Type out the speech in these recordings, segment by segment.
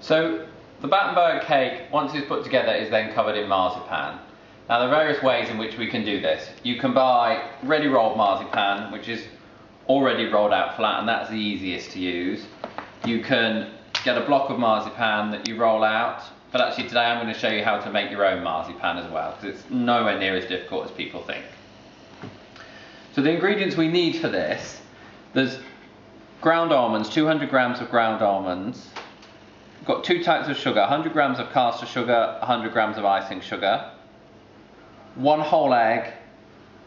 So the Battenburg cake, once it's put together, is then covered in marzipan. Now there are various ways in which we can do this. You can buy ready rolled marzipan, which is already rolled out flat, and that's the easiest to use. You can get a block of marzipan that you roll out, but actually today I'm going to show you how to make your own marzipan as well, because it's nowhere near as difficult as people think. So the ingredients we need for this, there's ground almonds, 200 grams of ground almonds. We've got two types of sugar, 100 grams of caster sugar, 100 grams of icing sugar, one whole egg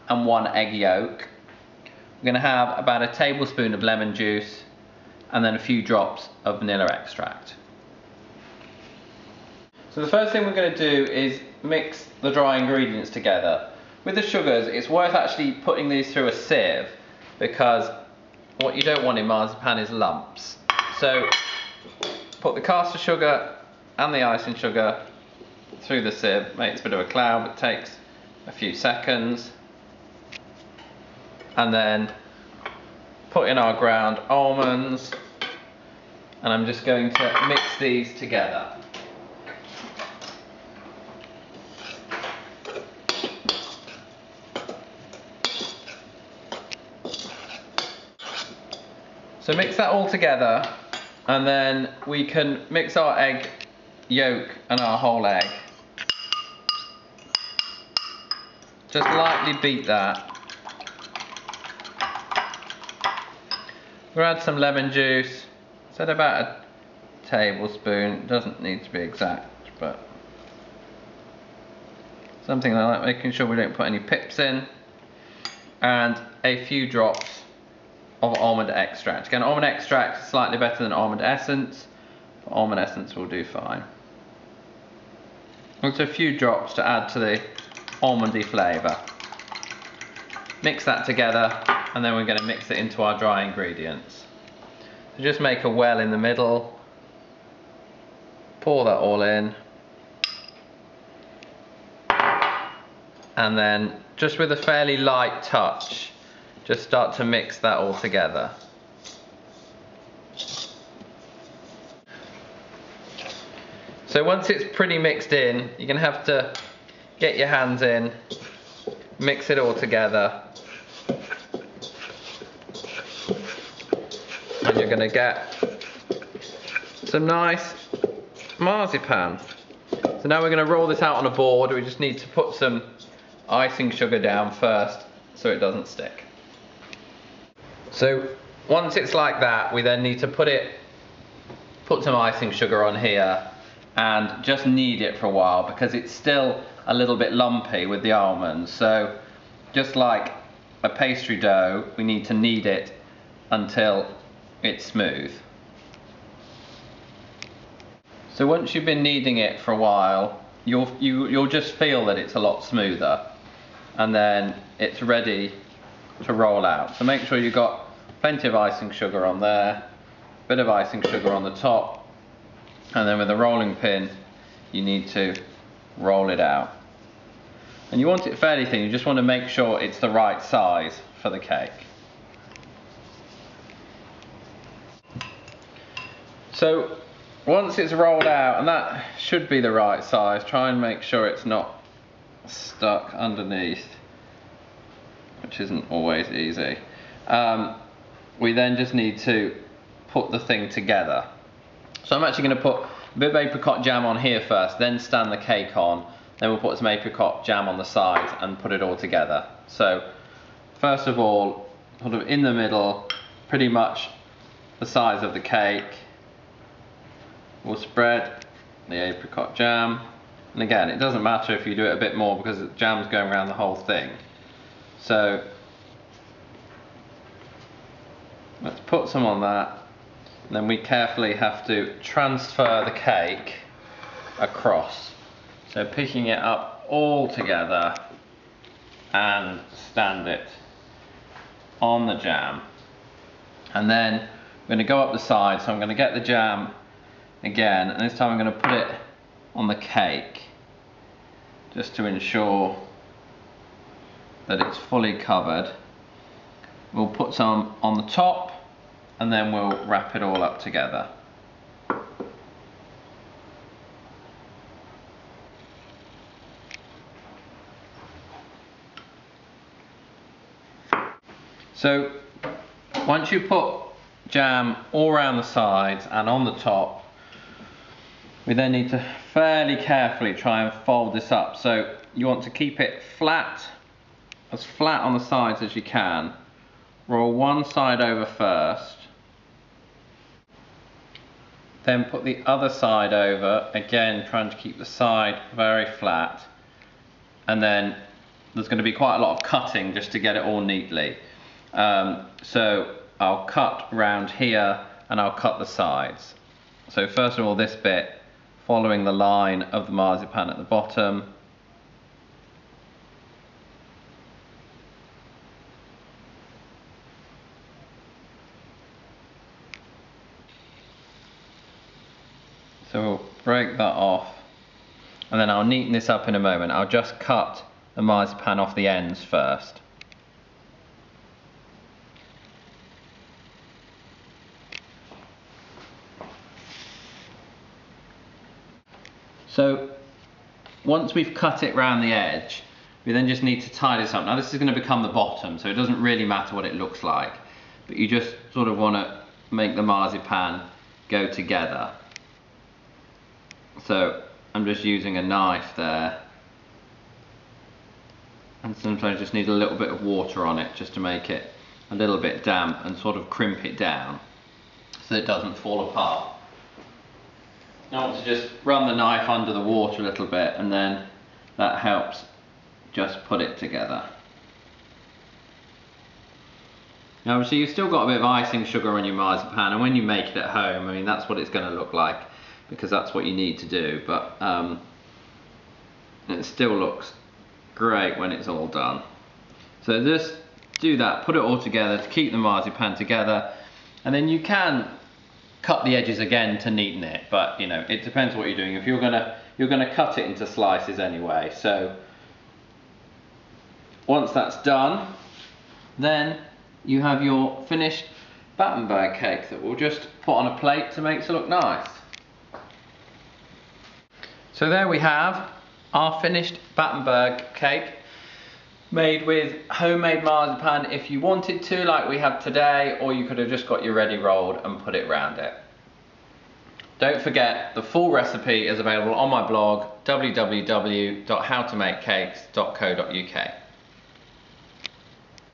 and one egg yolk. We're going to have about a tablespoon of lemon juice and then a few drops of vanilla extract. So the first thing we're going to do is mix the dry ingredients together. With the sugars, it's worth actually putting these through a sieve, because what you don't want in marzipan is lumps. So put the caster sugar and the icing sugar through the sieve. Makes a bit of a cloud, but takes a few seconds. And then put in our ground almonds, and I'm just going to mix these together. So mix that all together, and then we can mix our egg yolk and our whole egg. Just lightly beat that. We'll add some lemon juice. Said about a tablespoon. It doesn't need to be exact, but something like that, making sure we don't put any pips in. And a few drops of almond extract. Again, almond extract is slightly better than almond essence, but almond essence will do fine. Also a few drops to add to the almondy flavour. Mix that together, and then we're going to mix it into our dry ingredients. So just make a well in the middle, pour that all in, and then just with a fairly light touch, just start to mix that all together. So once it's pretty mixed in, you're going to have to get your hands in, mix it all together, and you're going to get some nice marzipan. So now we're going to roll this out on a board. We just need to put some icing sugar down first so it doesn't stick. So once it's like that, we then need to put some icing sugar on here and just knead it for a while, because it's still a little bit lumpy with the almonds. So just like a pastry dough, we need to knead it until it's smooth. So once you've been kneading it for a while, you'll just feel that it's a lot smoother, and then it's ready to roll out. So make sure you've got plenty of icing sugar on there, a bit of icing sugar on the top, and then with a rolling pin you need to roll it out. And you want it fairly thin, you just want to make sure it's the right size for the cake. So once it's rolled out, and that should be the right size, try and make sure it's not stuck underneath, which isn't always easy. We then just need to put the thing together. So I'm actually going to put a bit of apricot jam on here first, then stand the cake on, then we'll put some apricot jam on the sides and put it all together. So first of all, sort of in the middle, pretty much the size of the cake, we'll spread the apricot jam. And again, it doesn't matter if you do it a bit more, because the jam's going around the whole thing. So let's put some on that, and then we carefully have to transfer the cake across. So picking it up all together and stand it on the jam. And then I'm going to go up the side, so I'm going to get the jam again, and this time I'm going to put it on the cake, just to ensure that it's fully covered. We'll put some on the top, and then we'll wrap it all up together. So once you put jam all around the sides and on the top, we then need to fairly carefully try and fold this up. So you want to keep it flat, as flat on the sides as you can. Roll one side over first, then put the other side over, again trying to keep the side very flat, and then there's going to be quite a lot of cutting just to get it all neatly. So I'll cut around here and I'll cut the sides. So first of all, this bit, following the line of the marzipan at the bottom. So we'll break that off, and then I'll neaten this up in a moment. I'll just cut the marzipan off the ends first. So once we've cut it round the edge, we then just need to tie this up. Now this is going to become the bottom, so it doesn't really matter what it looks like, but you just sort of want to make the marzipan go together. So I'm just using a knife there, and sometimes just need a little bit of water on it just to make it a little bit damp and sort of crimp it down so it doesn't fall apart. I want to just run the knife under the water a little bit, and then that helps just put it together. Now obviously you've still got a bit of icing sugar on your marzipan, and when you make it at home, I mean, that's what it's going to look like, because that's what you need to do, but it still looks great when it's all done. So just do that, put it all together to keep the marzipan together, and then you can cut the edges again to neaten it, but you know, it depends what you're doing. If you're gonna cut it into slices anyway. So once that's done, then you have your finished Battenburg cake that we'll just put on a plate to make it look nice. So there we have our finished Battenburg cake, made with homemade marzipan if you wanted to, like we have today, or you could have just got your ready rolled and put it around it. Don't forget, the full recipe is available on my blog, www.howtomakecakes.co.uk.